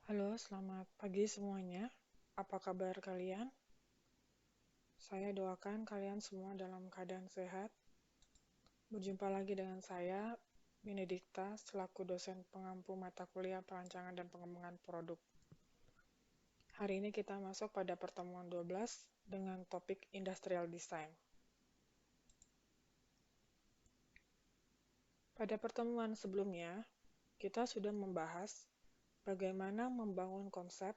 Halo, selamat pagi semuanya. Apa kabar kalian? Saya doakan kalian semua dalam keadaan sehat. Berjumpa lagi dengan saya, Benedikta, selaku dosen pengampu mata kuliah perancangan dan pengembangan produk. Hari ini kita masuk pada pertemuan 12 dengan topik Industrial Design. Pada pertemuan sebelumnya, kita sudah membahas bagaimana membangun konsep,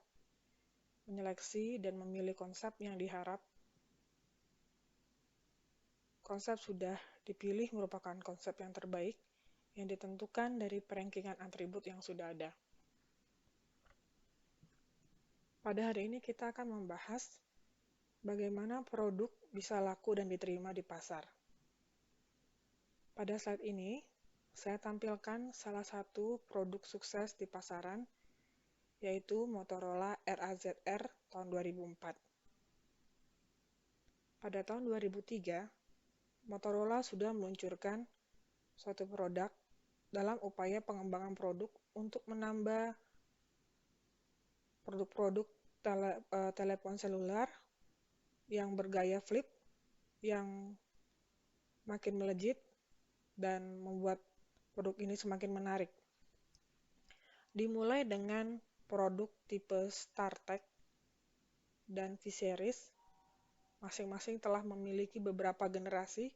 menyeleksi dan memilih konsep yang diharap. Konsep sudah dipilih merupakan konsep yang terbaik yang ditentukan dari perankingan atribut yang sudah ada. Pada hari ini kita akan membahas bagaimana produk bisa laku dan diterima di pasar. Pada slide ini, saya tampilkan salah satu produk sukses di pasaran, yaitu Motorola RAZR tahun 2004. Pada tahun 2003, Motorola sudah meluncurkan suatu produk dalam upaya pengembangan produk untuk menambah produk-produk telepon seluler yang bergaya flip, yang makin melejit dan membuat produk ini semakin menarik. Dimulai dengan produk tipe StarTech dan V-Series, masing-masing telah memiliki beberapa generasi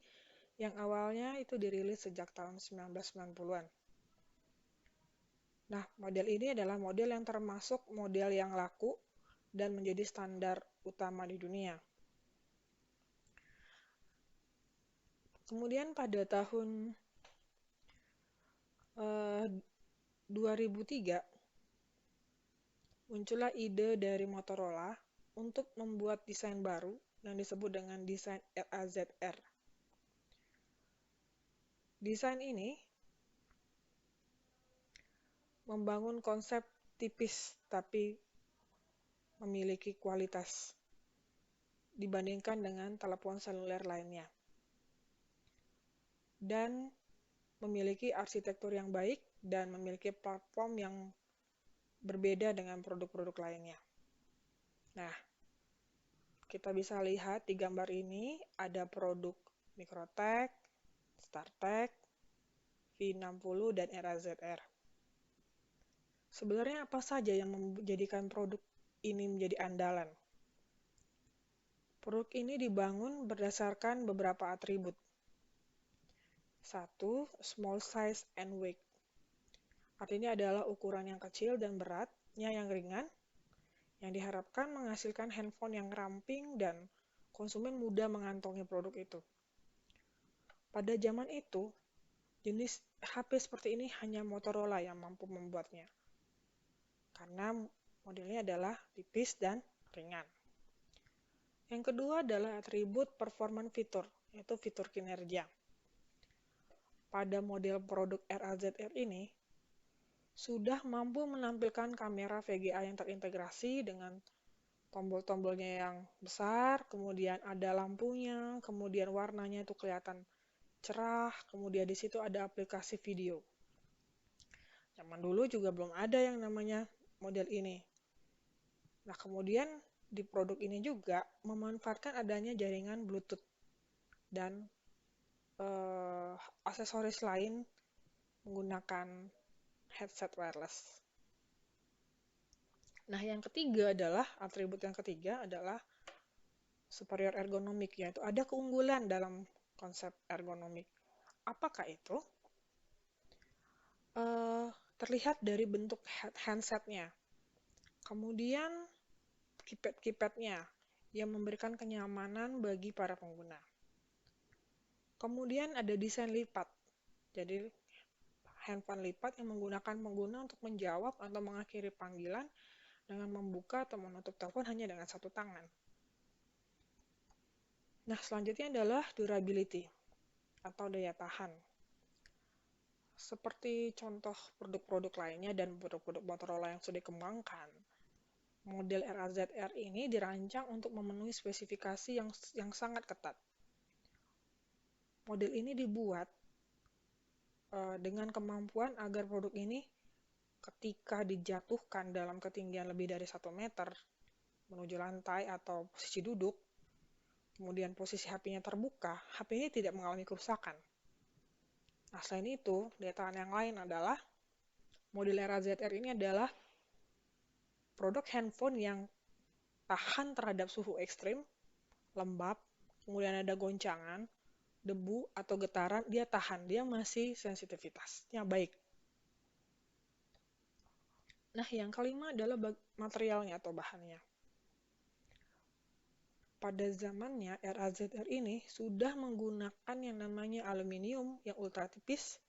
yang awalnya itu dirilis sejak tahun 1990-an. Nah, model ini adalah model yang termasuk model yang laku dan menjadi standar utama di dunia. Kemudian pada tahun 2003, muncullah ide dari Motorola untuk membuat desain baru yang disebut dengan desain RAZR. Desain ini membangun konsep tipis tapi memiliki kualitas dibandingkan dengan telepon seluler lainnya, dan memiliki arsitektur yang baik dan memiliki platform yang berbeda dengan produk-produk lainnya. Nah, kita bisa lihat di gambar ini ada produk Microtech, StarTech, V60, dan RAZR. Sebenarnya apa saja yang menjadikan produk ini menjadi andalan? Produk ini dibangun berdasarkan beberapa atribut. 1. Small size and weight. Artinya adalah ukuran yang kecil dan beratnya yang ringan, yang diharapkan menghasilkan handphone yang ramping dan konsumen mudah mengantongi produk itu. Pada zaman itu, jenis HP seperti ini hanya Motorola yang mampu membuatnya, karena modelnya adalah tipis dan ringan. Yang kedua adalah atribut performance fitur, yaitu fitur kinerja. Pada model produk RAZR ini, sudah mampu menampilkan kamera VGA yang terintegrasi dengan tombol-tombolnya yang besar, kemudian ada lampunya, kemudian warnanya itu kelihatan cerah, kemudian di situ ada aplikasi video. Zaman dulu juga belum ada yang namanya model ini. Nah, kemudian di produk ini juga memanfaatkan adanya jaringan Bluetooth dan aksesoris lain menggunakan headset wireless. Nah, yang ketiga adalah, atribut yang ketiga adalah superior ergonomik, yaitu ada keunggulan dalam konsep ergonomik. Apakah itu? Terlihat dari bentuk handsetnya. Kemudian keypad-keypadnya yang memberikan kenyamanan bagi para pengguna. Kemudian ada desain lipat. Jadi handphone lipat yang menggunakan pengguna untuk menjawab atau mengakhiri panggilan dengan membuka atau menutup telepon hanya dengan satu tangan. Nah, selanjutnya adalah durability atau daya tahan. Seperti contoh produk-produk lainnya dan produk-produk Motorola yang sudah dikembangkan, model RAZR ini dirancang untuk memenuhi spesifikasi yang sangat ketat. Model ini dibuat dengan kemampuan agar produk ini ketika dijatuhkan dalam ketinggian lebih dari 1 meter menuju lantai atau posisi duduk, kemudian posisi HP-nya terbuka, HP ini tidak mengalami kerusakan. Nah, selain itu, daya tahan yang lain adalah model era ZR ini adalah produk handphone yang tahan terhadap suhu ekstrim, lembab, kemudian ada goncangan, debu atau getaran, dia tahan, dia masih sensitivitasnya baik. Nah, yang kelima adalah materialnya atau bahannya. Pada zamannya, RAZR ini sudah menggunakan yang namanya aluminium yang ultra tipis.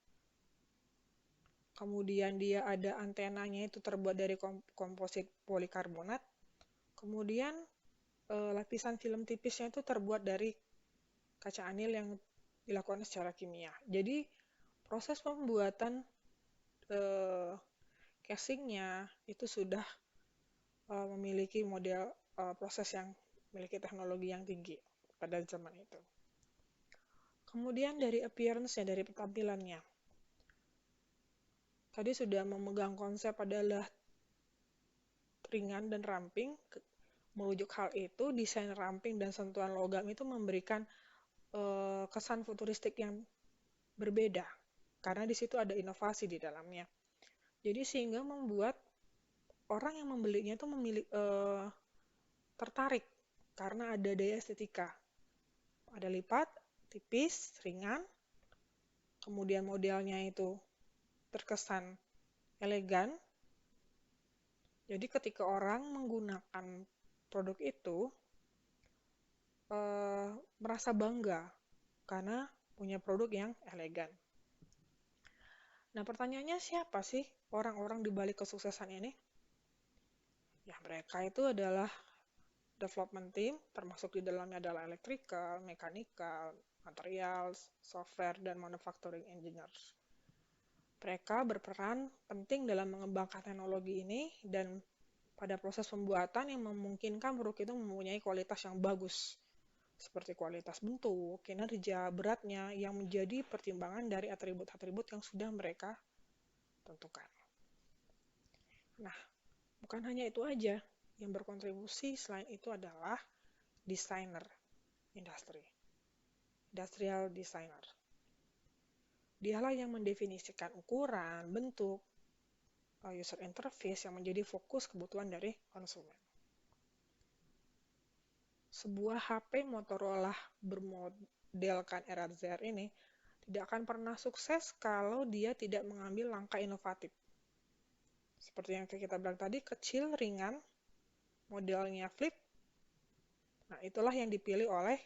Kemudian dia ada antenanya itu terbuat dari komposit polikarbonat. Kemudian lapisan film tipisnya itu terbuat dari kaca anil yang dilakukan secara kimia. Jadi proses pembuatan casingnya itu sudah memiliki model proses yang memiliki teknologi yang tinggi pada zaman itu. Kemudian dari appearance-nya, dari penampilannya. Tadi sudah memegang konsep adalah ringan dan ramping. Merujuk hal itu, desain ramping dan sentuhan logam itu memberikan kesan futuristik yang berbeda. Karena di situ ada inovasi di dalamnya. Jadi sehingga membuat orang yang membelinya itu tertarik karena ada daya estetika. Ada lipat, tipis, ringan, kemudian modelnya itu terkesan elegan. Jadi ketika orang menggunakan produk itu merasa bangga karena punya produk yang elegan. Nah, pertanyaannya siapa sih orang-orang di balik kesuksesan ini? Ya, mereka itu adalah development team, termasuk di dalamnya adalah electrical, mechanical, materials, software, dan manufacturing engineers. Mereka berperan penting dalam mengembangkan teknologi ini dan pada proses pembuatan yang memungkinkan produk itu mempunyai kualitas yang bagus, seperti kualitas bentuk, kinerja, beratnya, yang menjadi pertimbangan dari atribut-atribut yang sudah mereka tentukan. Nah, bukan hanya itu aja. Yang berkontribusi selain itu adalah desainer industri, industrial designer. Dialah yang mendefinisikan ukuran, bentuk, user interface yang menjadi fokus kebutuhan dari konsumen. Sebuah HP Motorola bermodelkan RAZR ini tidak akan pernah sukses kalau dia tidak mengambil langkah inovatif. Seperti yang kita bilang tadi, kecil, ringan, modelnya flip. Nah, itulah yang dipilih oleh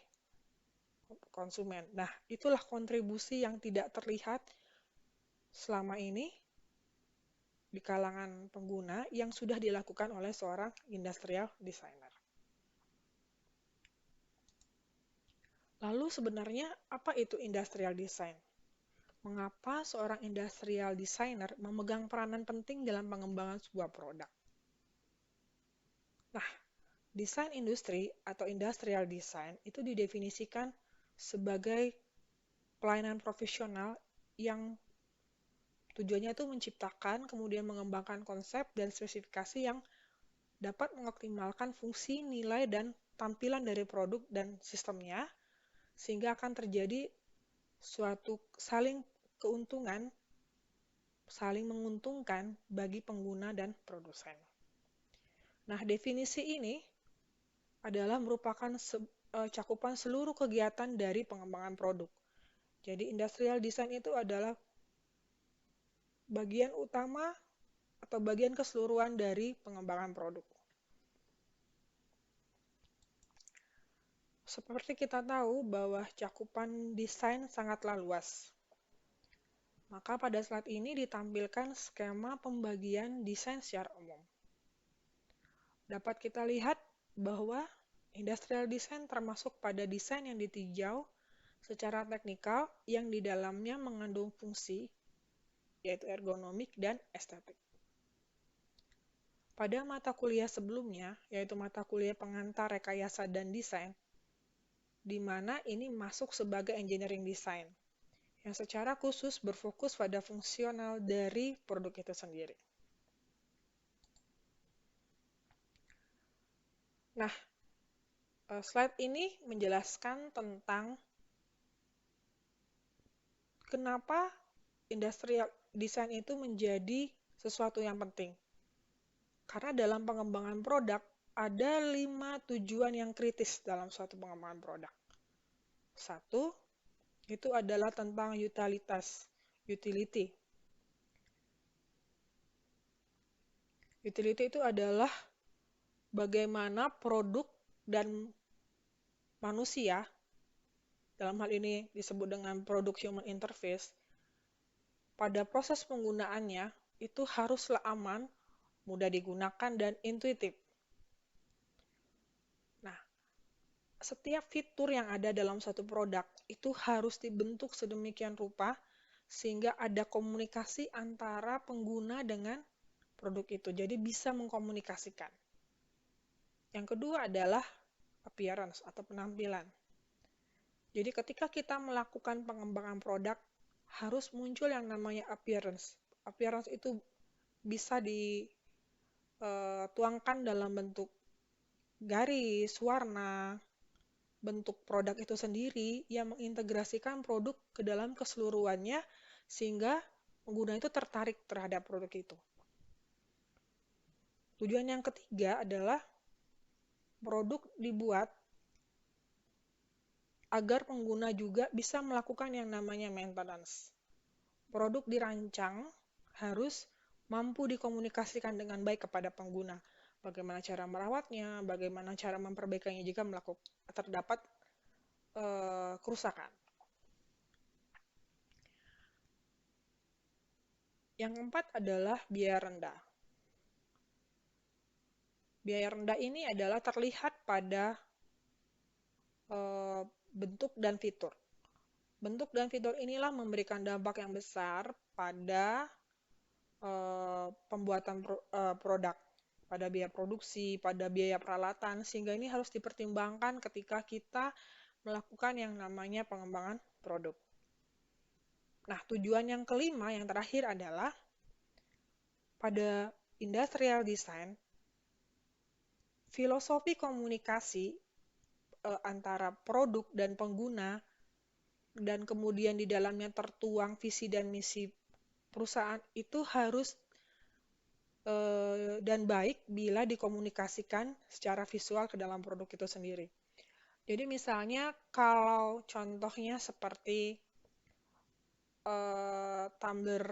konsumen. Nah, itulah kontribusi yang tidak terlihat selama ini di kalangan pengguna yang sudah dilakukan oleh seorang industrial designer. Lalu sebenarnya apa itu industrial design? Mengapa seorang industrial designer memegang peranan penting dalam pengembangan sebuah produk? Nah, desain industri atau industrial design itu didefinisikan sebagai pelayanan profesional yang tujuannya itu menciptakan, kemudian mengembangkan konsep dan spesifikasi yang dapat mengoptimalkan fungsi, nilai, dan tampilan dari produk dan sistemnya, sehingga akan terjadi suatu saling menguntungkan bagi pengguna dan produsen. Nah, definisi ini adalah merupakan cakupan seluruh kegiatan dari pengembangan produk. Jadi, industrial design itu adalah bagian utama atau bagian keseluruhan dari pengembangan produk. Seperti kita tahu bahwa cakupan desain sangatlah luas. Maka pada slide ini ditampilkan skema pembagian desain secara umum. Dapat kita lihat bahwa industrial design termasuk pada desain yang ditinjau secara teknikal yang di dalamnya mengandung fungsi, yaitu ergonomik dan estetik. Pada mata kuliah sebelumnya, yaitu mata kuliah pengantar rekayasa dan desain, di mana ini masuk sebagai engineering design, yang secara khusus berfokus pada fungsional dari produk itu sendiri. Nah, slide ini menjelaskan tentang kenapa industrial design itu menjadi sesuatu yang penting. Karena dalam pengembangan produk, ada 5 tujuan yang kritis dalam suatu pengembangan produk. Satu, itu adalah tentang utility. Utility itu adalah bagaimana produk dan manusia, dalam hal ini disebut dengan product human interface, pada proses penggunaannya itu haruslah aman, mudah digunakan, dan intuitif. Nah, setiap fitur yang ada dalam satu produk itu harus dibentuk sedemikian rupa sehingga ada komunikasi antara pengguna dengan produk itu. Jadi bisa mengkomunikasikan. Yang kedua adalah appearance atau penampilan. Jadi ketika kita melakukan pengembangan produk, harus muncul yang namanya appearance. Appearance itu bisa dituangkan dalam bentuk garis, warna, bentuk produk itu sendiri yang mengintegrasikan produk ke dalam keseluruhannya sehingga pengguna itu tertarik terhadap produk itu. Tujuan yang ketiga adalah produk dibuat agar pengguna juga bisa melakukan yang namanya maintenance. Produk dirancang harus mampu dikomunikasikan dengan baik kepada pengguna. Bagaimana cara merawatnya, bagaimana cara memperbaikinya jika terdapat kerusakan. Yang keempat adalah biaya rendah. Biaya rendah ini adalah terlihat pada bentuk dan fitur. Bentuk dan fitur inilah memberikan dampak yang besar pada pembuatan produk, pada biaya produksi, pada biaya peralatan, sehingga ini harus dipertimbangkan ketika kita melakukan yang namanya pengembangan produk. Nah, tujuan yang kelima, yang terakhir adalah pada industrial design, filosofi komunikasi antara produk dan pengguna, dan kemudian di dalamnya tertuang visi dan misi perusahaan itu harus dan baik bila dikomunikasikan secara visual ke dalam produk itu sendiri. Jadi misalnya kalau contohnya seperti tumbler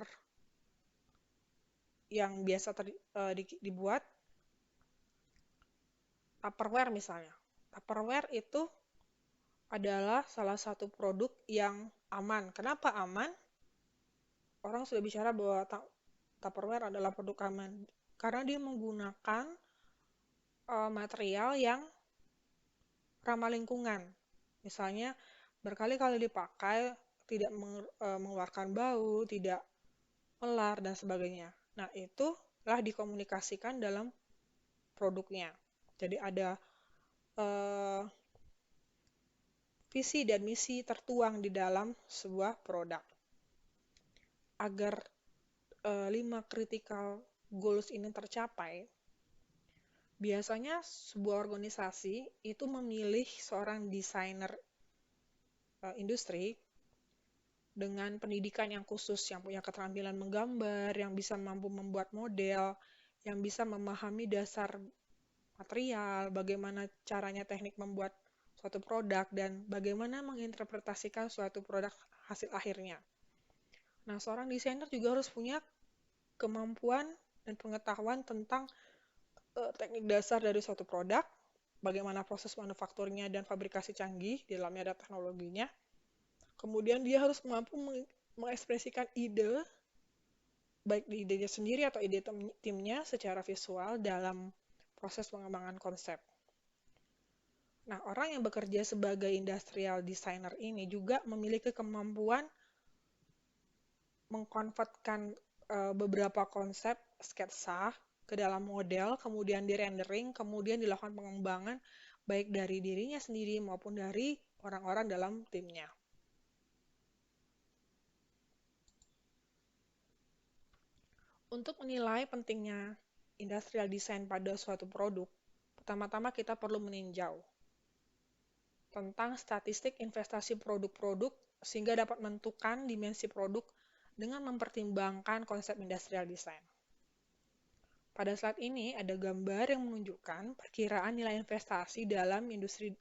yang biasa dibuat, Tupperware misalnya. Tupperware itu adalah salah satu produk yang aman. Kenapa aman? Orang sudah bicara bahwa Tupperware adalah produk aman karena dia menggunakan material yang ramah lingkungan. Misalnya berkali-kali dipakai, tidak mengeluarkan bau, tidak melar, dan sebagainya. Nah, itulah dikomunikasikan dalam produknya. Jadi ada visi dan misi tertuang di dalam sebuah produk. Agar 5 critical goals ini tercapai, biasanya sebuah organisasi itu memilih seorang desainer industri dengan pendidikan yang khusus, yang punya keterampilan menggambar, yang bisa mampu membuat model, yang bisa memahami dasar material, bagaimana caranya teknik membuat suatu produk, dan bagaimana menginterpretasikan suatu produk hasil akhirnya. Nah, seorang desainer juga harus punya kemampuan dan pengetahuan tentang teknik dasar dari suatu produk, bagaimana proses manufakturnya dan fabrikasi canggih, di dalamnya ada teknologinya. Kemudian dia harus mampu mengekspresikan ide, baik di idenya sendiri atau ide timnya secara visual dalam proses pengembangan konsep. Nah, orang yang bekerja sebagai industrial designer ini juga memiliki kemampuan mengkonvertkan beberapa konsep sketsa ke dalam model, kemudian di-rendering, kemudian dilakukan pengembangan baik dari dirinya sendiri maupun dari orang-orang dalam timnya. Untuk menilai pentingnya industrial design pada suatu produk, pertama-tama kita perlu meninjau tentang statistik investasi produk-produk sehingga dapat menentukan dimensi produk dengan mempertimbangkan konsep industrial design. Pada slide ini ada gambar yang menunjukkan perkiraan nilai investasi dalam industri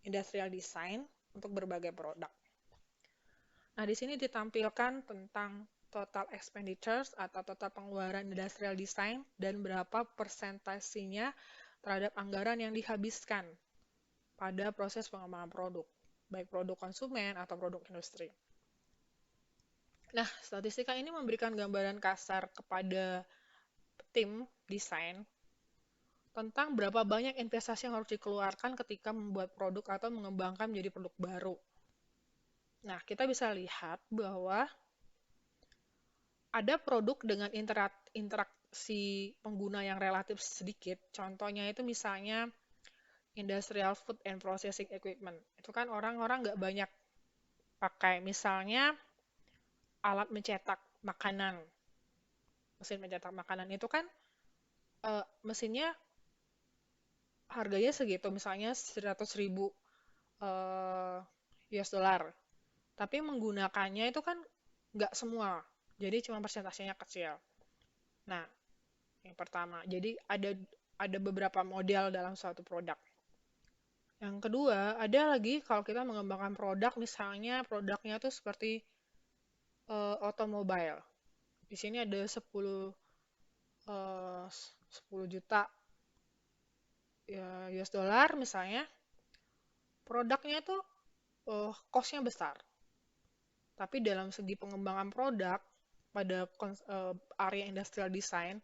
industrial design untuk berbagai produk. Nah, di sini ditampilkan tentang total expenditures atau total pengeluaran industrial design dan berapa persentasinya terhadap anggaran yang dihabiskan pada proses pengembangan produk, baik produk konsumen atau produk industri. Nah, statistika ini memberikan gambaran kasar kepada tim desain tentang berapa banyak investasi yang harus dikeluarkan ketika membuat produk atau mengembangkan menjadi produk baru. Nah, kita bisa lihat bahwa ada produk dengan interaksi pengguna yang relatif sedikit. Contohnya itu misalnya industrial food and processing equipment. Itu kan orang-orang nggak banyak pakai. Misalnya alat mencetak makanan. Mesin mencetak makanan itu kan mesinnya harganya segitu, misalnya 100.000 US dollar. Tapi menggunakannya itu kan nggak semua. Jadi cuma persentasenya kecil. Nah, yang pertama, jadi ada beberapa model dalam suatu produk. Yang kedua, ada lagi kalau kita mengembangkan produk, misalnya produknya itu seperti otomobil. Di sini ada 10 juta US dollar misalnya. Produknya itu cost-nya besar. Tapi dalam segi pengembangan produk pada area industrial design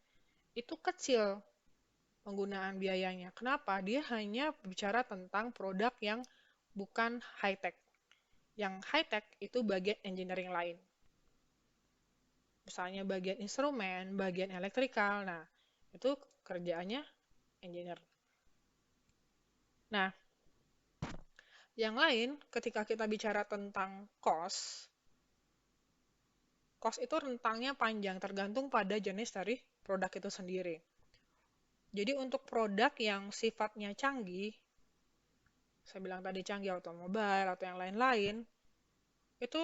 itu kecil penggunaan biayanya. Kenapa? Dia hanya bicara tentang produk yang bukan high-tech. Yang high-tech itu bagian engineering lain. Misalnya bagian instrumen, bagian elektrikal. Nah, itu kerjaannya engineer. Nah, yang lain ketika kita bicara tentang cost itu rentangnya panjang, tergantung pada jenis dari produk itu sendiri. Jadi untuk produk yang sifatnya canggih, saya bilang tadi canggih otomobil atau yang lain-lain, itu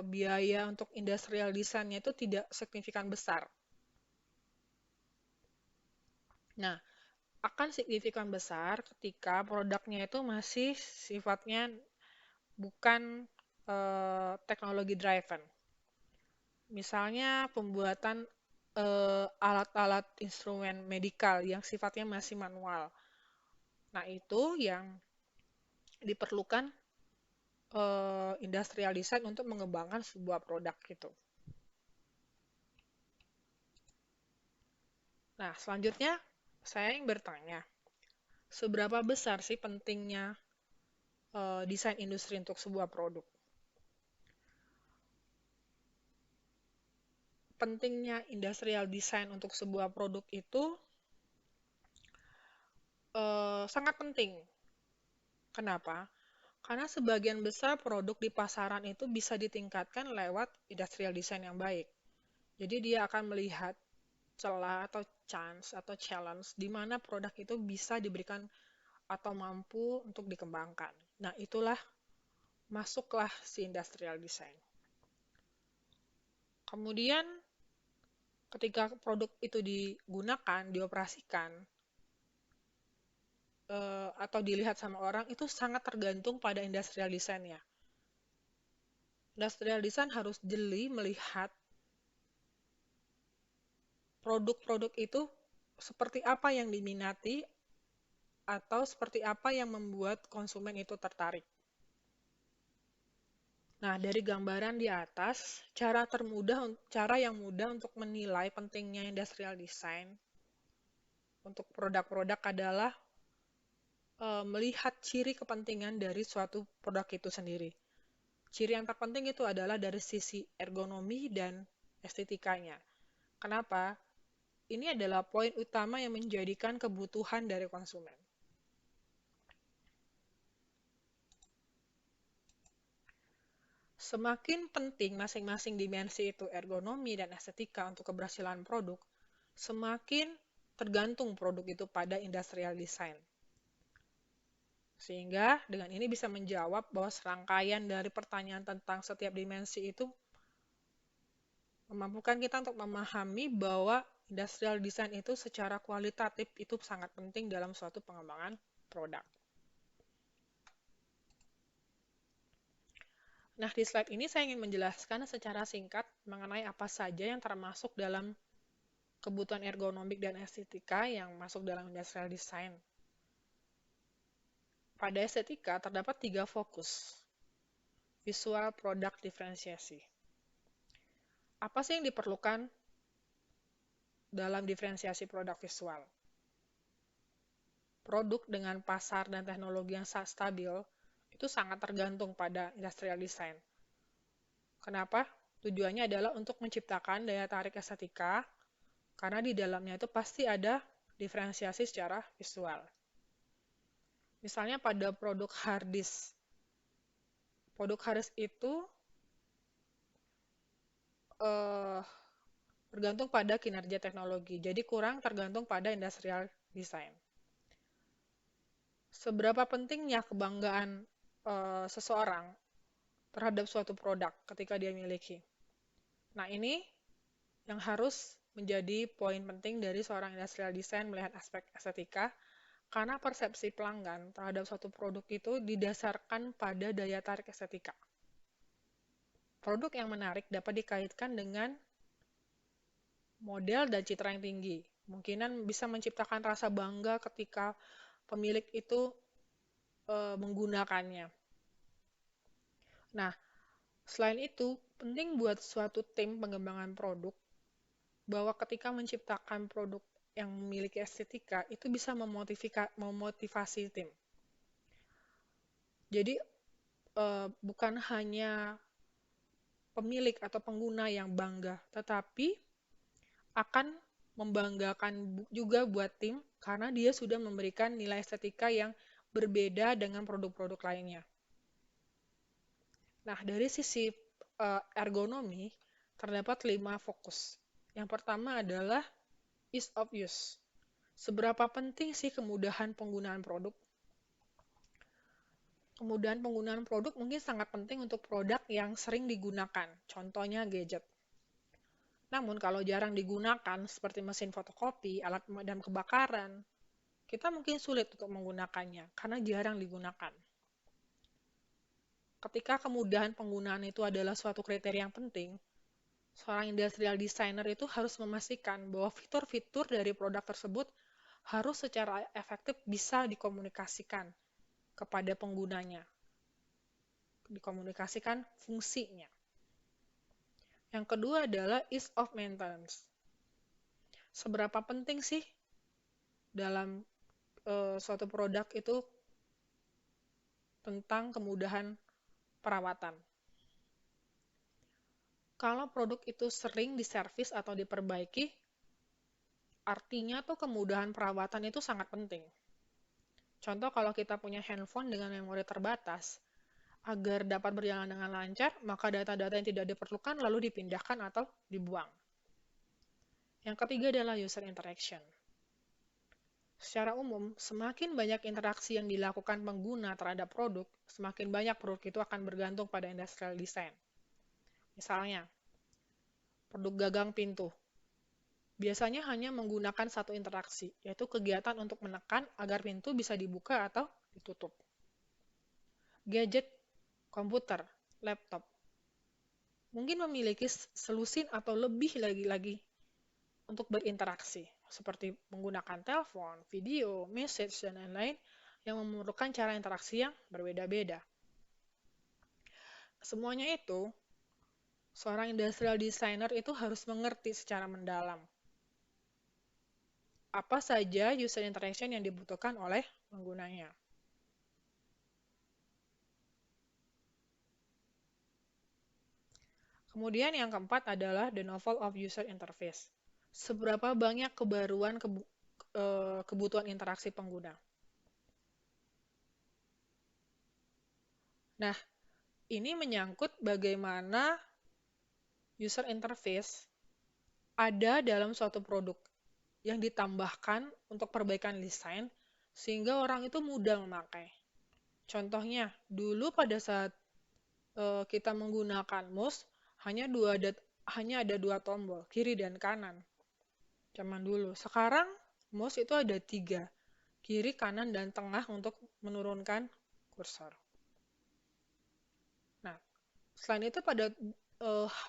biaya untuk industrial design-nya itu tidak signifikan besar. Nah, akan signifikan besar ketika produknya itu masih sifatnya bukan teknologi driven. Misalnya pembuatan alat-alat instrumen medikal yang sifatnya masih manual. Nah, itu yang diperlukan industrial design untuk mengembangkan sebuah produk gitu. Nah, selanjutnya saya ingin bertanya, seberapa besar sih pentingnya desain industri untuk sebuah produk? Pentingnya industrial design untuk sebuah produk itu sangat penting. Kenapa? Karena sebagian besar produk di pasaran itu bisa ditingkatkan lewat industrial design yang baik. Jadi dia akan melihat celah atau chance atau challenge di mana produk itu bisa diberikan atau mampu untuk dikembangkan. Nah, itulah masuklah si industrial design. Kemudian ketika produk itu digunakan, dioperasikan, atau dilihat sama orang, itu sangat tergantung pada industrial design-nya. Industrial design harus jeli melihat produk-produk itu seperti apa yang diminati atau seperti apa yang membuat konsumen itu tertarik. Nah, dari gambaran di atas, cara yang mudah untuk menilai pentingnya industrial design untuk produk-produk adalah melihat ciri kepentingan dari suatu produk itu sendiri. Ciri yang terpenting itu adalah dari sisi ergonomi dan estetikanya. Kenapa? Ini adalah poin utama yang menjadikan kebutuhan dari konsumen. Semakin penting masing-masing dimensi itu ergonomi dan estetika untuk keberhasilan produk, semakin tergantung produk itu pada industrial design. Sehingga dengan ini bisa menjawab bahwa serangkaian dari pertanyaan tentang setiap dimensi itu memampukan kita untuk memahami bahwa industrial design itu secara kualitatif itu sangat penting dalam suatu pengembangan produk. Nah, di slide ini saya ingin menjelaskan secara singkat mengenai apa saja yang termasuk dalam kebutuhan ergonomik dan estetika yang masuk dalam industrial design. Pada estetika terdapat 3 fokus. Visual product diferensiasi. Apa sih yang diperlukan dalam diferensiasi produk visual? Produk dengan pasar dan teknologi yang stabil itu sangat tergantung pada industrial design. Kenapa? Tujuannya adalah untuk menciptakan daya tarik estetika, karena di dalamnya itu pasti ada diferensiasi secara visual. Misalnya pada produk hard disk. Produk hard disk itu bergantung pada kinerja teknologi, jadi kurang tergantung pada industrial design. Seberapa pentingnya kebanggaan seseorang terhadap suatu produk ketika dia miliki. Nah, ini yang harus menjadi poin penting dari seorang industrial design melihat aspek estetika, karena persepsi pelanggan terhadap suatu produk itu didasarkan pada daya tarik estetika. Produk yang menarik dapat dikaitkan dengan model dan citra yang tinggi. Kemungkinan bisa menciptakan rasa bangga ketika pemilik itu menggunakannya. Nah, selain itu, penting buat suatu tim pengembangan produk bahwa ketika menciptakan produk yang memiliki estetika, itu bisa memotivasi tim. Jadi, bukan hanya pemilik atau pengguna yang bangga, tetapi akan membanggakan juga buat tim karena dia sudah memberikan nilai estetika yang berbeda dengan produk-produk lainnya. Nah, dari sisi ergonomi, terdapat 5 fokus. Yang pertama adalah ease of use. Seberapa penting sih kemudahan penggunaan produk? Kemudahan penggunaan produk mungkin sangat penting untuk produk yang sering digunakan, contohnya gadget. Namun kalau jarang digunakan, seperti mesin fotokopi, alat pemadam kebakaran, kita mungkin sulit untuk menggunakannya karena jarang digunakan. Ketika kemudahan penggunaan itu adalah suatu kriteria yang penting, seorang industrial designer itu harus memastikan bahwa fitur-fitur dari produk tersebut harus secara efektif bisa dikomunikasikan kepada penggunanya. Dikomunikasikan fungsinya. Yang kedua adalah ease of maintenance. Seberapa penting sih dalam suatu produk itu tentang kemudahan perawatan? Kalau produk itu sering diservis atau diperbaiki, artinya tuh kemudahan perawatan itu sangat penting. Contoh kalau kita punya handphone dengan memori terbatas, agar dapat berjalan dengan lancar, maka data-data yang tidak diperlukan lalu dipindahkan atau dibuang. Yang ketiga adalah user interaction. Secara umum, semakin banyak interaksi yang dilakukan pengguna terhadap produk, semakin banyak produk itu akan bergantung pada industrial design. Misalnya, produk gagang pintu. Biasanya hanya menggunakan satu interaksi, yaitu kegiatan untuk menekan agar pintu bisa dibuka atau ditutup. Gadget, komputer, laptop, mungkin memiliki solusi atau lebih lagi untuk berinteraksi, seperti menggunakan telepon, video, message, dan lain-lain yang memerlukan cara interaksi yang berbeda-beda. Semuanya itu, seorang industrial designer itu harus mengerti secara mendalam apa saja user interaction yang dibutuhkan oleh penggunanya. Kemudian yang keempat adalah the novel of user interface. Seberapa banyak kebaruan kebutuhan interaksi pengguna. Nah, ini menyangkut bagaimana user interface ada dalam suatu produk. yang ditambahkan untuk perbaikan desain sehingga orang itu mudah memakai. Contohnya, dulu pada saat kita menggunakan mouse hanya ada dua tombol, kiri dan kanan. Zaman dulu. Sekarang mouse itu ada 3, kiri, kanan, dan tengah untuk menurunkan kursor. Nah, selain itu pada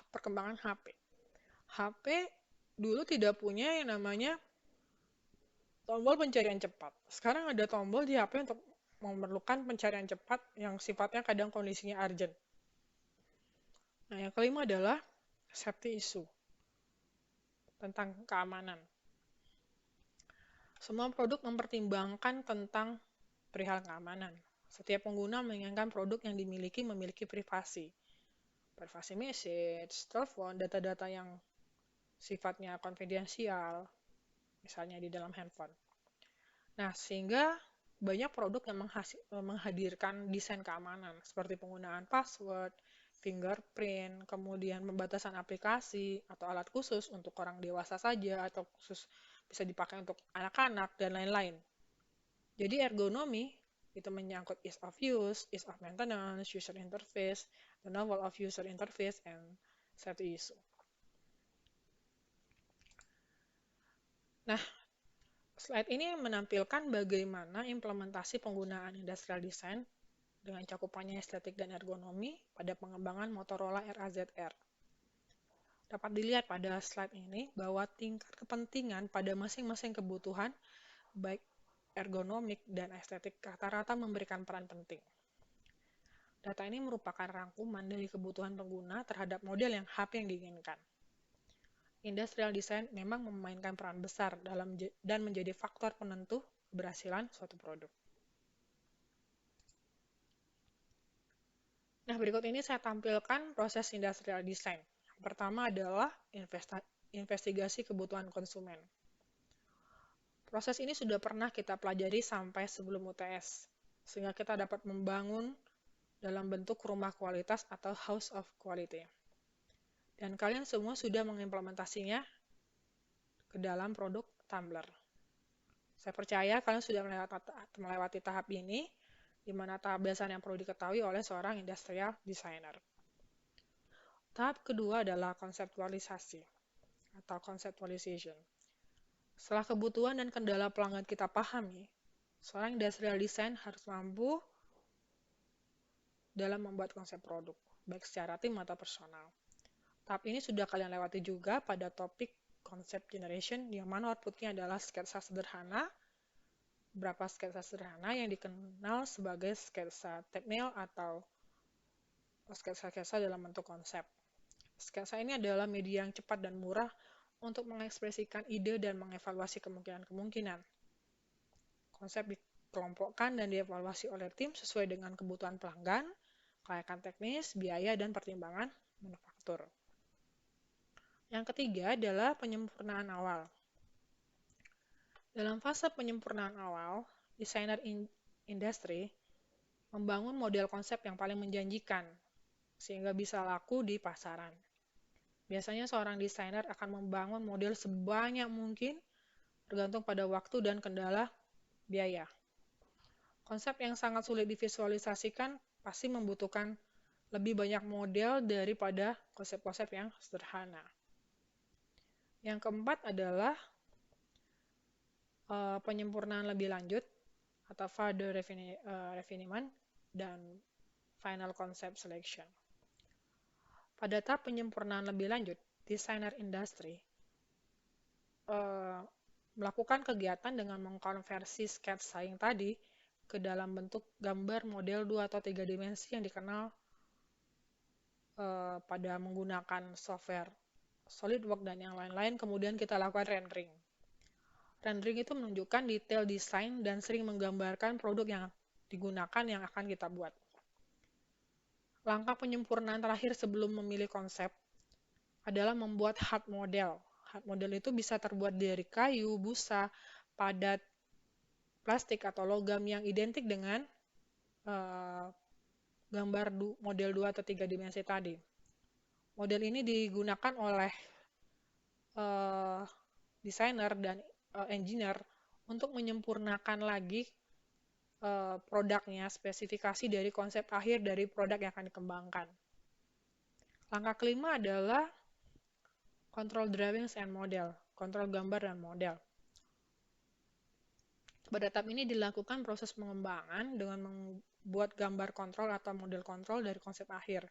perkembangan HP. HP dulu tidak punya yang namanya tombol pencarian cepat. Sekarang ada tombol di HP untuk memerlukan pencarian cepat yang sifatnya kadang kondisinya urgent. Nah, yang kelima adalah safety issue tentang keamanan. Semua produk mempertimbangkan tentang perihal keamanan. Setiap pengguna menginginkan produk yang memiliki privasi. Privasi message, telepon, data-data yang sifatnya konfidensial, misalnya di dalam handphone. Nah, sehingga banyak produk yang menghadirkan desain keamanan, seperti penggunaan password, fingerprint, kemudian pembatasan aplikasi, atau alat khusus untuk orang dewasa saja, atau khusus bisa dipakai untuk anak-anak, dan lain-lain. Jadi ergonomi itu menyangkut ease of use, ease of maintenance, user interface, the novel of user interface, and safety issue. Nah, slide ini menampilkan bagaimana implementasi penggunaan industrial design dengan cakupannya estetik dan ergonomi pada pengembangan Motorola RAZR. Dapat dilihat pada slide ini bahwa tingkat kepentingan pada masing-masing kebutuhan, baik ergonomik dan estetik, rata-rata memberikan peran penting. Data ini merupakan rangkuman dari kebutuhan pengguna terhadap model HP yang diinginkan. Industrial design memang memainkan peran besar dan menjadi faktor penentu keberhasilan suatu produk. Nah, berikut ini saya tampilkan proses industrial design. Yang pertama adalah investigasi kebutuhan konsumen. Proses ini sudah pernah kita pelajari sampai sebelum UTS, sehingga kita dapat membangun dalam bentuk rumah kualitas atau house of quality. Dan kalian semua sudah mengimplementasinya ke dalam produk tumbler. Saya percaya kalian sudah melewati tahap ini, di mana tahap dasar yang perlu diketahui oleh seorang industrial designer. Tahap kedua adalah konseptualisasi atau conceptualization. Setelah kebutuhan dan kendala pelanggan kita pahami, seorang industrial design harus mampu dalam membuat konsep produk, baik secara tim atau personal. Tahap ini sudah kalian lewati juga pada topik concept generation, yang mana outputnya adalah sketsa sederhana, beberapa sketsa sederhana yang dikenal sebagai sketsa thumbnail atau sketsa-sketsa dalam bentuk konsep. Sketsa ini adalah media yang cepat dan murah untuk mengekspresikan ide dan mengevaluasi kemungkinan-kemungkinan. Konsep dikelompokkan dan dievaluasi oleh tim sesuai dengan kebutuhan pelanggan, kelayakan teknis, biaya, dan pertimbangan manufaktur. Yang ketiga adalah penyempurnaan awal. Dalam fase penyempurnaan awal, desainer industri membangun model konsep yang paling menjanjikan, sehingga bisa laku di pasaran. Biasanya seorang desainer akan membangun model sebanyak mungkin, tergantung pada waktu dan kendala biaya. Konsep yang sangat sulit divisualisasikan pasti membutuhkan lebih banyak model daripada konsep-konsep yang sederhana. Yang keempat adalah penyempurnaan lebih lanjut atau further refinement dan final concept selection. Pada tahap penyempurnaan lebih lanjut, desainer industri melakukan kegiatan dengan mengkonversi sketsa yang tadi ke dalam bentuk gambar model 2 atau 3 dimensi yang dikenal pada menggunakan software SolidWorks dan yang lain-lain, kemudian kita lakukan rendering. Rendering itu menunjukkan detail desain dan sering menggambarkan produk yang digunakan yang akan kita buat. Langkah penyempurnaan terakhir sebelum memilih konsep adalah membuat hard model. Hard model itu bisa terbuat dari kayu, busa, padat, plastik, atau logam yang identik dengan gambar model 2 atau 3 dimensi tadi. Model ini digunakan oleh desainer dan engineer untuk menyempurnakan lagi produknya, spesifikasi dari konsep akhir dari produk yang akan dikembangkan. Langkah kelima adalah control drawings and model, kontrol gambar dan model. Pada tahap ini dilakukan proses pengembangan dengan membuat gambar kontrol atau model kontrol dari konsep akhir.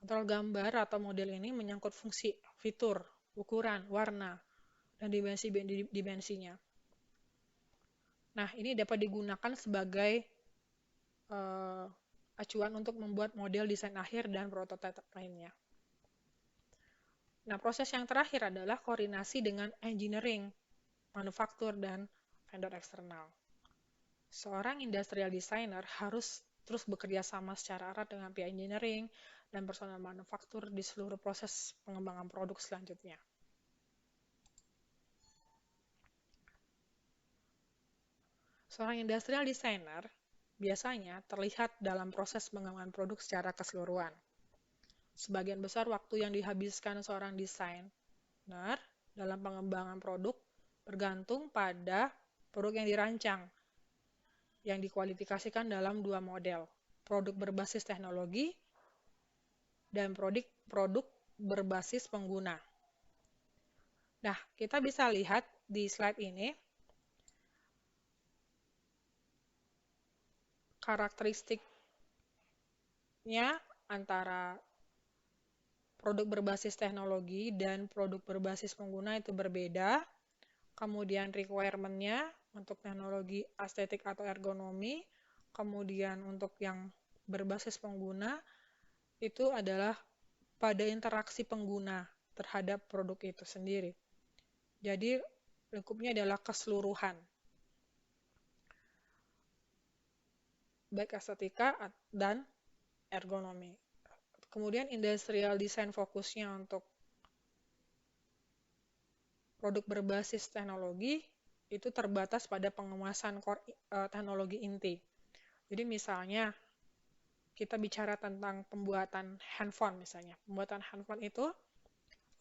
Kontrol gambar atau model ini menyangkut fungsi, fitur, ukuran, warna, dan dimensinya. Nah, ini dapat digunakan sebagai acuan untuk membuat model desain akhir dan prototipe lainnya. Nah, proses yang terakhir adalah koordinasi dengan engineering, manufaktur, dan vendor eksternal. Seorang industrial designer harus terus bekerja sama secara erat dengan pihak engineering dan personal manufaktur di seluruh proses pengembangan produk selanjutnya. Seorang industrial designer biasanya terlihat dalam proses pengembangan produk secara keseluruhan. Sebagian besar waktu yang dihabiskan seorang desainer dalam pengembangan produk bergantung pada produk yang dirancang, yang dikualifikasikan dalam dua model, produk berbasis teknologi dan produk berbasis pengguna. Nah, kita bisa lihat di slide ini karakteristiknya antara produk berbasis teknologi dan produk berbasis pengguna itu berbeda. Kemudian requirement-nya untuk teknologi estetik atau ergonomi. Kemudian untuk yang berbasis pengguna itu adalah pada interaksi pengguna terhadap produk itu sendiri. Jadi lingkupnya adalah keseluruhan. Baik estetika dan ergonomi. Kemudian industrial design fokusnya untuk produk berbasis teknologi itu terbatas pada penguasaan teknologi inti. Jadi misalnya kita bicara tentang pembuatan handphone misalnya. Pembuatan handphone itu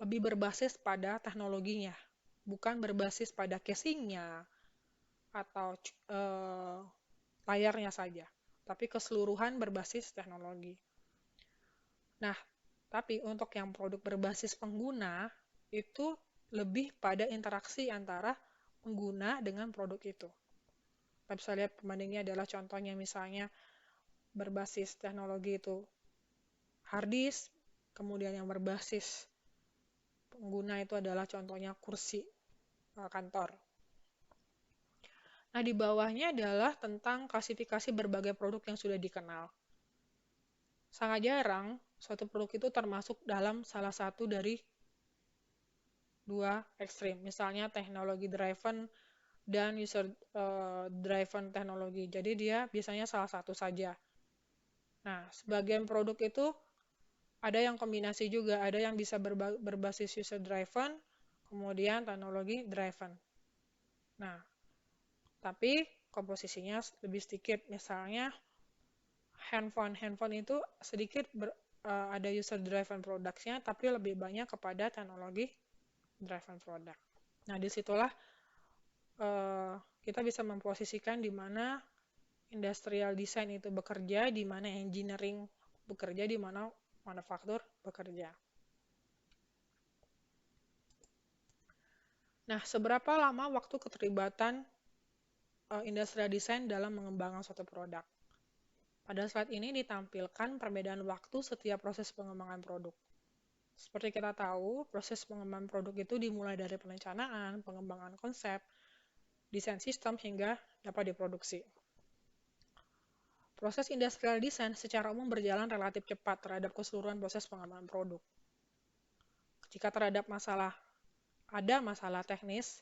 lebih berbasis pada teknologinya, bukan berbasis pada casingnya atau layarnya saja, tapi keseluruhan berbasis teknologi. Nah, tapi untuk yang produk berbasis pengguna, itu lebih pada interaksi antara pengguna dengan produk itu. Kita bisa lihat pembandingnya adalah contohnya misalnya berbasis teknologi itu hard disk, kemudian yang berbasis pengguna itu adalah contohnya kursi kantor. Nah, di bawahnya adalah tentang klasifikasi berbagai produk yang sudah dikenal. Sangat jarang suatu produk itu termasuk dalam salah satu dari dua ekstrim, misalnya teknologi driven dan user driven teknologi. Jadi dia biasanya salah satu saja. Nah, sebagian produk itu ada yang kombinasi juga, ada yang bisa berbasis user driven, kemudian teknologi driven. Nah, tapi komposisinya lebih sedikit, misalnya handphone itu sedikit ada user driven productnya, tapi lebih banyak kepada teknologi driven product. Nah, disitulah kita bisa memposisikan di mana industrial design itu bekerja, di mana engineering bekerja, di mana manufaktur bekerja. Nah, seberapa lama waktu keterlibatan industrial design dalam mengembangkan suatu produk? Pada slide ini ditampilkan perbedaan waktu setiap proses pengembangan produk. Seperti kita tahu, proses pengembangan produk itu dimulai dari perencanaan, pengembangan konsep, desain sistem hingga dapat diproduksi. Proses industrial design secara umum berjalan relatif cepat terhadap keseluruhan proses pengembangan produk. Jika terhadap ada masalah teknis,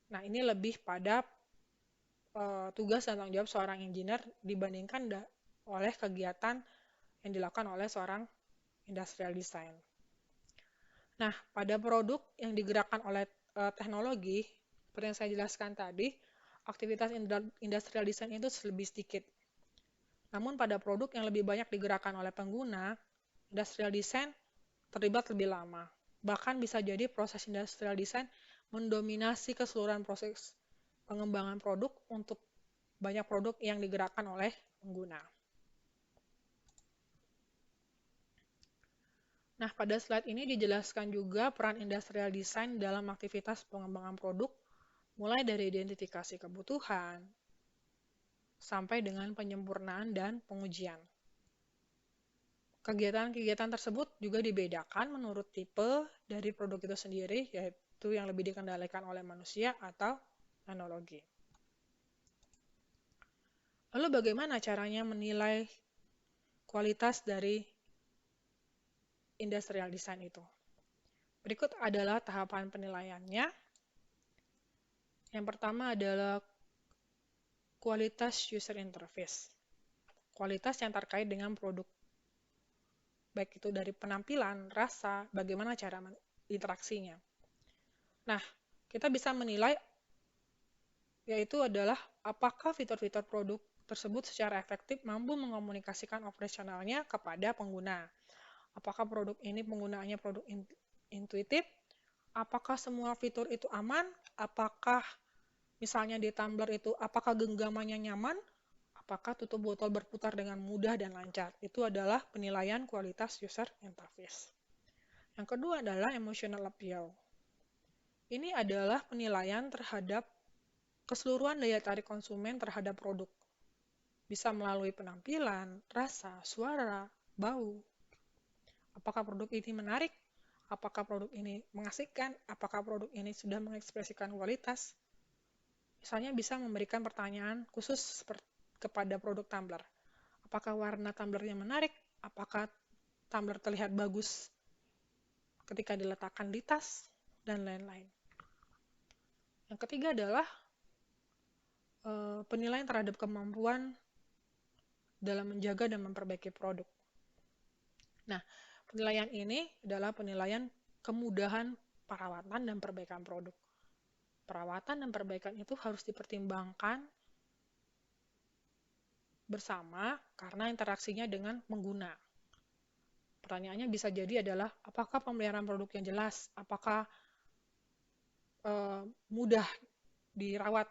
nah ini lebih pada tugas dan tanggung jawab seorang engineer dibandingkan oleh kegiatan yang dilakukan oleh seorang industrial design. Nah, pada produk yang digerakkan oleh teknologi, seperti yang saya jelaskan tadi, aktivitas industrial design itu lebih sedikit. Namun pada produk yang lebih banyak digerakkan oleh pengguna, industrial design terlibat lebih lama. Bahkan bisa jadi proses industrial design mendominasi keseluruhan proses pengembangan produk untuk banyak produk yang digerakkan oleh pengguna. Nah, pada slide ini dijelaskan juga peran industrial design dalam aktivitas pengembangan produk, mulai dari identifikasi kebutuhan, sampai dengan penyempurnaan dan pengujian. Kegiatan-kegiatan tersebut juga dibedakan menurut tipe dari produk itu sendiri, yaitu yang lebih dikendalikan oleh manusia atau teknologi. Lalu bagaimana caranya menilai kualitas dari industrial design itu? Berikut adalah tahapan penilaiannya. Yang pertama adalah kualitas user interface. Kualitas yang terkait dengan produk. Baik itu dari penampilan, rasa, bagaimana cara interaksinya. Nah, kita bisa menilai yaitu adalah apakah fitur-fitur produk tersebut secara efektif mampu mengomunikasikan operasionalnya kepada pengguna. Apakah produk ini penggunaannya produk intuitif? Apakah semua fitur itu aman? Apakah misalnya di tumbler itu, apakah genggamannya nyaman? Apakah tutup botol berputar dengan mudah dan lancar? Itu adalah penilaian kualitas user interface. Yang kedua adalah emotional appeal. Ini adalah penilaian terhadap keseluruhan daya tarik konsumen terhadap produk. Bisa melalui penampilan, rasa, suara, bau. Apakah produk ini menarik? Apakah produk ini mengasihkan? Apakah produk ini sudah mengekspresikan kualitas? Misalnya bisa memberikan pertanyaan khusus kepada produk tumbler. Apakah warna tumblernya menarik? Apakah tumbler terlihat bagus ketika diletakkan di tas? Dan lain-lain. Yang ketiga adalah penilaian terhadap kemampuan dalam menjaga dan memperbaiki produk. Nah, penilaian ini adalah penilaian kemudahan perawatan dan perbaikan produk. Perawatan dan perbaikan itu harus dipertimbangkan bersama karena interaksinya dengan pengguna. Pertanyaannya bisa jadi adalah apakah pemeliharaan produknya jelas, apakah mudah dirawat,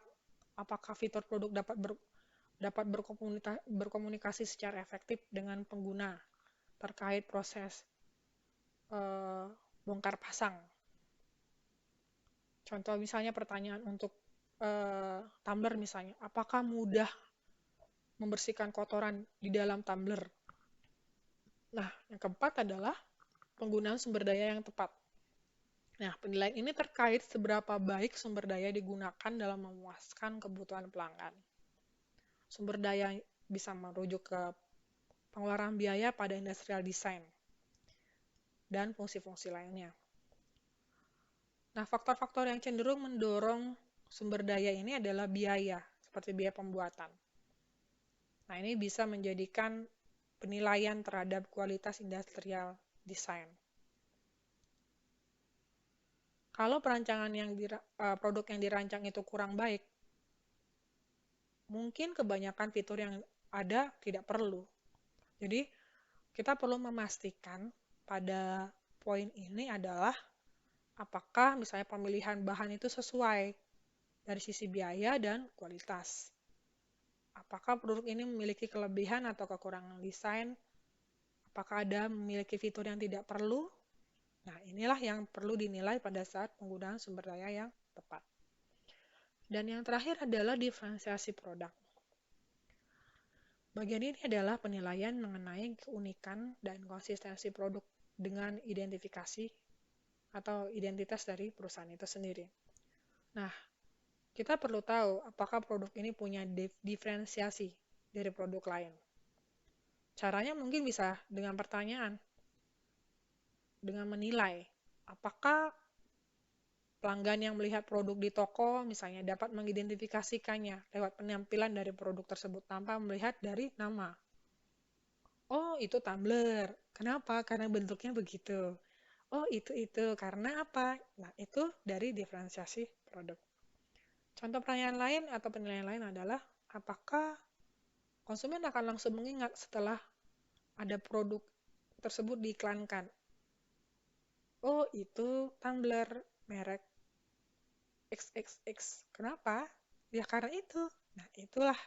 apakah fitur produk dapat berkomunikasi secara efektif dengan pengguna terkait proses bongkar pasang. Contoh misalnya pertanyaan untuk tumbler misalnya, apakah mudah membersihkan kotoran di dalam tumbler? Nah, yang keempat adalah penggunaan sumber daya yang tepat. Nah, penilaian ini terkait seberapa baik sumber daya digunakan dalam memuaskan kebutuhan pelanggan. Sumber daya bisa merujuk ke pengeluaran biaya pada industrial design dan fungsi-fungsi lainnya. Nah, faktor-faktor yang cenderung mendorong sumber daya ini adalah biaya, seperti biaya pembuatan. Nah, ini bisa menjadikan penilaian terhadap kualitas industrial design. Kalau perancangan produk yang dirancang itu kurang baik, mungkin kebanyakan fitur yang ada tidak perlu. Jadi, kita perlu memastikan pada poin ini adalah apakah misalnya pemilihan bahan itu sesuai dari sisi biaya dan kualitas. Apakah produk ini memiliki kelebihan atau kekurangan desain? Apakah ada memiliki fitur yang tidak perlu? Nah, inilah yang perlu dinilai pada saat penggunaan sumber daya yang tepat. Dan yang terakhir adalah diferensiasi produk. Bagian ini adalah penilaian mengenai keunikan dan konsistensi produk dengan identifikasi atau identitas dari perusahaan itu sendiri. Nah, kita perlu tahu apakah produk ini punya diferensiasi dari produk lain. Caranya mungkin bisa dengan pertanyaan, dengan menilai apakah pelanggan yang melihat produk di toko misalnya dapat mengidentifikasikannya lewat penampilan dari produk tersebut tanpa melihat dari nama. Oh, itu tumbler. Kenapa? Karena bentuknya begitu. Oh, itu. Karena apa? Nah, itu dari diferensiasi produk. Contoh pertanyaan lain atau penilaian lain adalah apakah konsumen akan langsung mengingat setelah ada produk tersebut diiklankan. Oh, itu tumbler merek XXX. Kenapa? Ya karena itu. Nah, itulah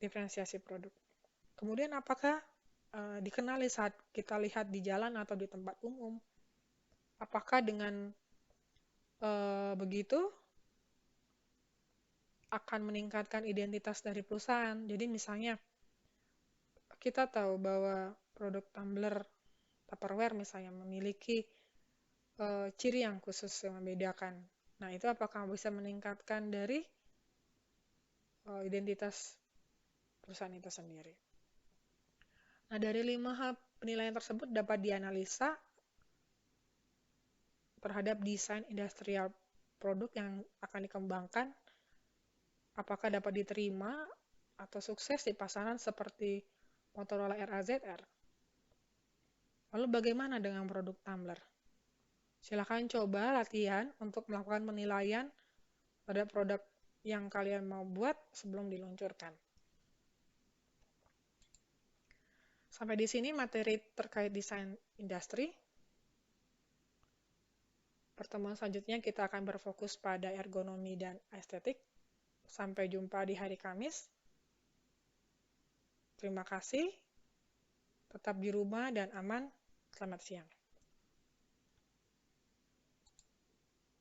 diferensiasi produk. Kemudian apakah dikenali saat kita lihat di jalan atau di tempat umum? Apakah dengan begitu akan meningkatkan identitas dari perusahaan? Jadi misalnya kita tahu bahwa produk tumbler Tupperware misalnya memiliki ciri yang khusus yang membedakan. Nah, itu apakah bisa meningkatkan dari identitas perusahaan itu sendiri? Nah, dari 5 hal penilaian tersebut dapat dianalisa terhadap desain industrial produk yang akan dikembangkan, apakah dapat diterima atau sukses di pasaran seperti Motorola RAZR. Lalu bagaimana dengan produk tumbler? Silakan coba latihan untuk melakukan penilaian pada produk yang kalian mau buat sebelum diluncurkan. Sampai di sini materi terkait desain industri. Pertemuan selanjutnya kita akan berfokus pada ergonomi dan estetik. Sampai jumpa di hari Kamis. Terima kasih. Tetap di rumah dan aman. Selamat siang.